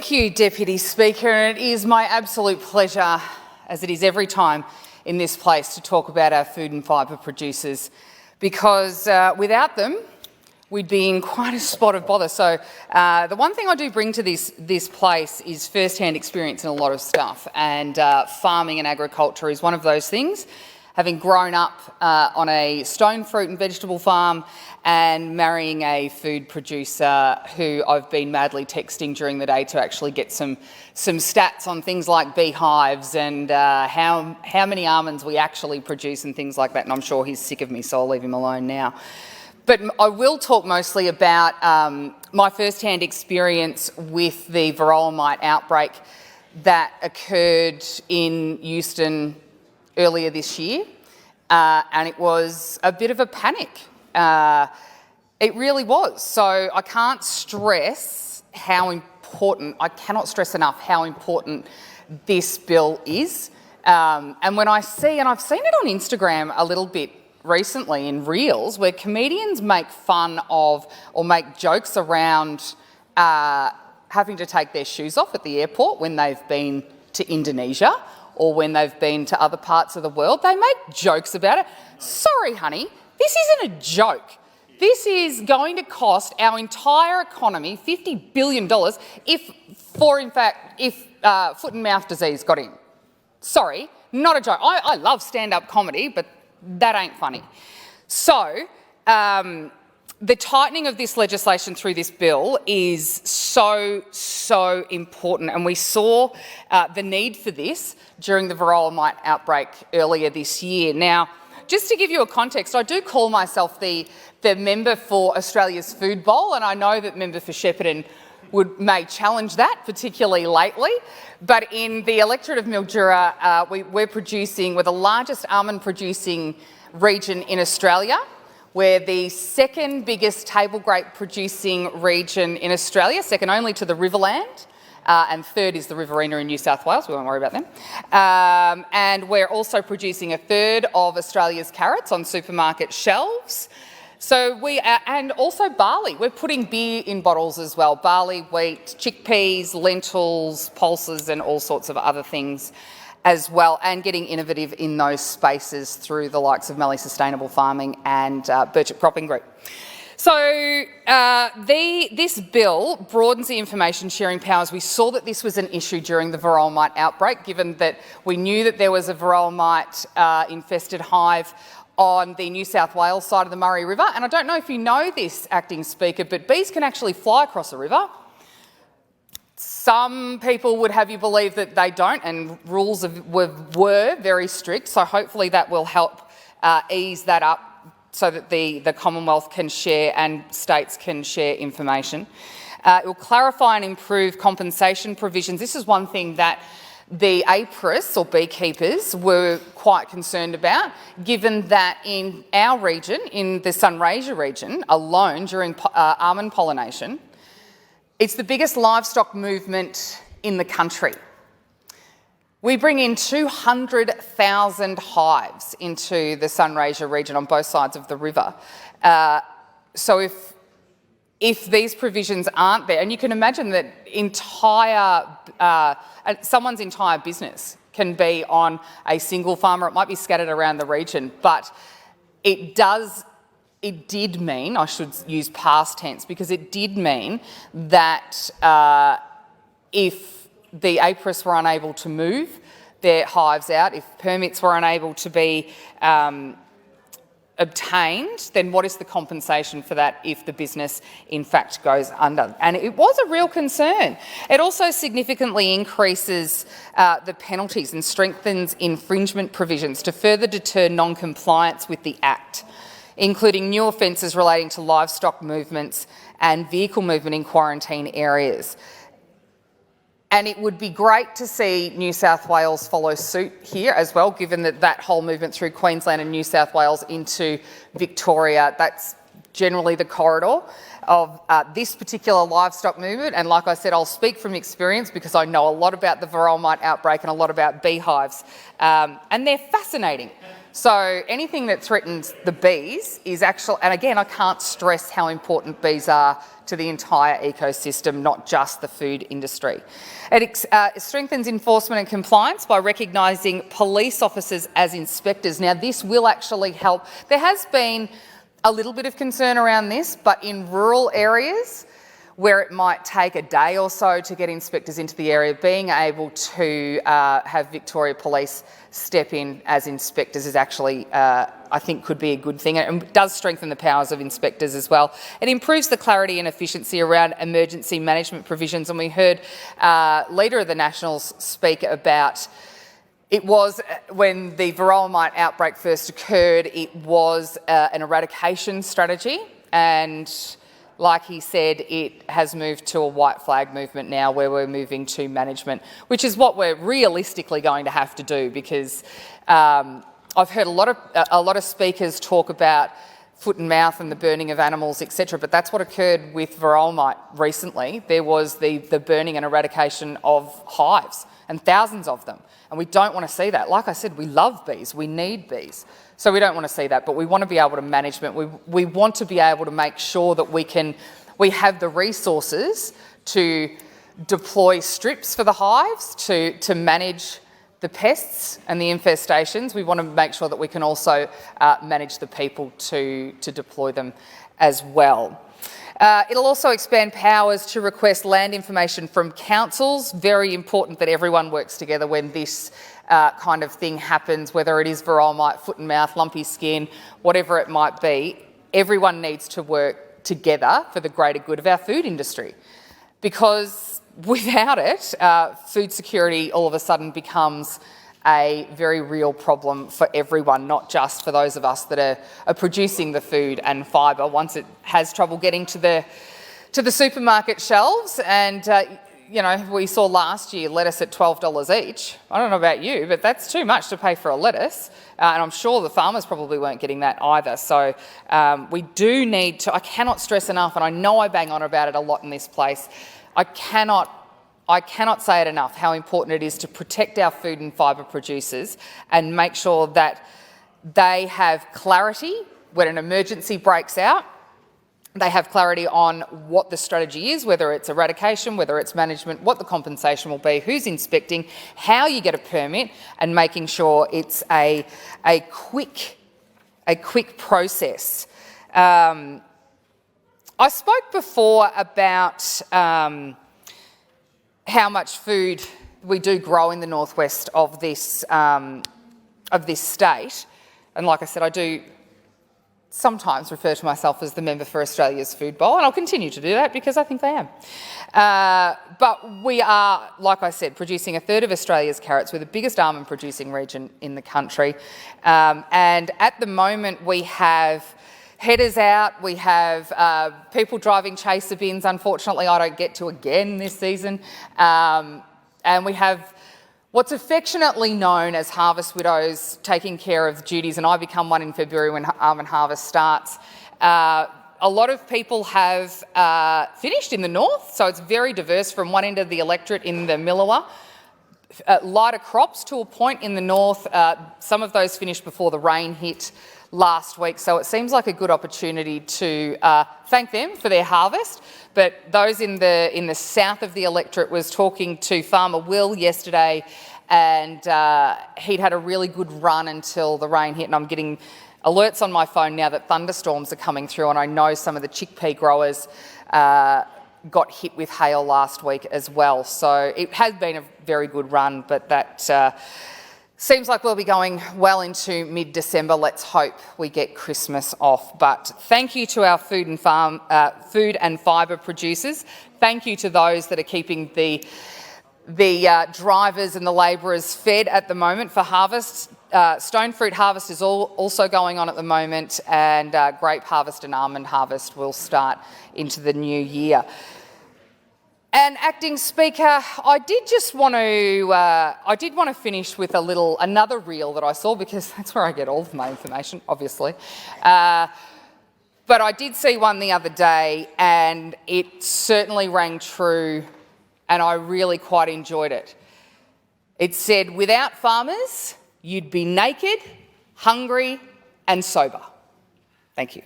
Thank you, Deputy Speaker, and it is my absolute pleasure, as it is every time in this place, to talk about our food and fibre producers, because without them, we'd be in quite a spot of bother. So the one thing I do bring to this place is first-hand experience in a lot of stuff, and farming and agriculture is one of those things. Having grown up on a stone fruit and vegetable farm and marrying a food producer who I've been madly texting during the day to actually get some stats on things like beehives and how many almonds we actually produce and things like that, and I'm sure he's sick of me, so I'll leave him alone now. But I will talk mostly about my first-hand experience with the varroa mite outbreak that occurred in Euston earlier this year, and it was a bit of a panic. It really was. So I can't stress how important, I cannot stress enough how important this bill is. And when I see, and I've seen it on Instagram a little bit recently in Reels, where comedians make fun of or make jokes around having to take their shoes off at the airport when they've been to Indonesia or when they've been to other parts of the world. They make jokes about it. Sorry, honey, this isn't a joke. This is going to cost our entire economy $50 billion if foot and mouth disease got in. Sorry, not a joke. I love stand-up comedy, but that ain't funny. So, the tightening of this legislation through this bill is so important, and we saw the need for this during the varroa mite outbreak earlier this year. Now, just to give you a context, I do call myself the member for Australia's Food Bowl, and I know that member for Shepparton may challenge that, particularly lately. But in the electorate of Mildura, we're the largest almond producing region in Australia. We're the second biggest table grape producing region in Australia, second only to the Riverland, and third is the Riverina in New South Wales. We won't worry about them. And we're also producing a third of Australia's carrots on supermarket shelves. So and also barley. We're putting beer in bottles as well. Barley, wheat, chickpeas, lentils, pulses, and all sorts of other things as well, and getting innovative in those spaces through the likes of Mallee Sustainable Farming and Birchip Cropping Group. So this bill broadens the information sharing powers. We saw that this was an issue during the varroa mite outbreak, given that we knew that there was a varroa mite infested hive on the New South Wales side of the Murray River. And I don't know if you know this, Acting Speaker, but bees can actually fly across a river. Some people would have you believe that they don't, and rules were very strict, so hopefully that will help ease that up so that the Commonwealth can share and states can share information. It will clarify and improve compensation provisions. This is one thing that the apiarists or beekeepers were quite concerned about, given that in our region, in the Sunraysia region alone, during almond pollination, it's the biggest livestock movement in the country. We bring in 200,000 hives into the Sunraysia region on both sides of the river. So if these provisions aren't there, and you can imagine that someone's entire business can be on a single farmer. It might be scattered around the region, but it did mean, I should use past tense, because it did mean that if the apiarists were unable to move their hives out, if permits were unable to be obtained, then what is the compensation for that if the business in fact goes under? And it was a real concern. It also significantly increases the penalties and strengthens infringement provisions to further deter non-compliance with the Act, including new offences relating to livestock movements and vehicle movement in quarantine areas. And it would be great to see New South Wales follow suit here as well, given that whole movement through Queensland and New South Wales into Victoria, that's generally the corridor of this particular livestock movement. And like I said, I'll speak from experience because I know a lot about the varroa mite outbreak and a lot about beehives. And they're fascinating. So anything that threatens the bees is actually, and again, I can't stress how important bees are to the entire ecosystem, not just the food industry. It strengthens enforcement and compliance by recognising police officers as inspectors. Now, this will actually help. There has been a little bit of concern around this, but in rural areas where it might take a day or so to get inspectors into the area, being able to have Victoria Police step in as inspectors is actually, I think, could be a good thing. It does strengthen the powers of inspectors as well. It improves the clarity and efficiency around emergency management provisions, and we heard Leader of the Nationals speak about it was when the varroa mite outbreak first occurred, it was an eradication strategy, and like he said, it has moved to a white flag movement now where we're moving to management, which is what we're realistically going to have to do, because I've heard a lot of speakers talk about foot and mouth and the burning of animals, etc., but that's what occurred with varroa mite recently. There was the burning and eradication of hives, and thousands of them, and we don't want to see that. Like I said, we love bees, we need bees. So we don't want to see that, but we want to be able to management. We want to be able to make sure that we have the resources to deploy strips for the hives, to manage the pests and the infestations. We want to make sure that we can also manage the people to deploy them as well. It'll also expand powers to request land information from councils. Very important that everyone works together when this kind of thing happens, whether it is varroa mite, foot and mouth, lumpy skin, whatever it might be. Everyone needs to work together for the greater good of our food industry, because without it, food security all of a sudden becomes a very real problem for everyone, not just for those of us that are producing the food and fibre. Once it has trouble getting to the supermarket shelves, and you know, we saw last year lettuce at $12 each. I don't know about you, but that's too much to pay for a lettuce, and I'm sure the farmers probably weren't getting that either. So we do need to, I cannot stress enough, and I know I bang on about it a lot in this place, I cannot say it enough how important it is to protect our food and fibre producers and make sure that they have clarity when an emergency breaks out. They have clarity on what the strategy is, whether it's eradication, whether it's management, what the compensation will be, who's inspecting, how you get a permit, and making sure it's a quick process. I spoke before about how much food we do grow in the northwest of this state, and like I said, I do sometimes refer to myself as the member for Australia's Food Bowl, and I'll continue to do that because I think I am. But we are, like I said, producing a third of Australia's carrots. We're the biggest almond producing region in the country, and at the moment we have headers out, we have people driving chaser bins. Unfortunately, I don't get to again this season, and we have what's affectionately known as harvest widows taking care of duties, and I become one in February when almond harvest starts. A lot of people have finished in the north, so it's very diverse from one end of the electorate in the Millewa. Lighter crops to a point in the north. Some of those finished before the rain hit last week, so it seems like a good opportunity to thank them for their harvest. But those in the south of the electorate, was talking to Farmer Will yesterday, and he'd had a really good run until the rain hit, and I'm getting alerts on my phone now that thunderstorms are coming through, and I know some of the chickpea growers got hit with hail last week as well. So it has been a very good run, but that seems like we'll be going well into mid-December. Let's hope we get Christmas off. But thank you to our food and fibre producers. Thank you to those that are keeping the drivers and the labourers fed at the moment for harvest. Stone fruit harvest is also going on at the moment, and grape harvest and almond harvest will start into the new year. And Acting Speaker, I did want to finish with another reel that I saw, because that's where I get all of my information, obviously. But I did see one the other day, and it certainly rang true, and I really quite enjoyed it. It said, "Without farmers, you'd be naked hungry and sober. Thank you.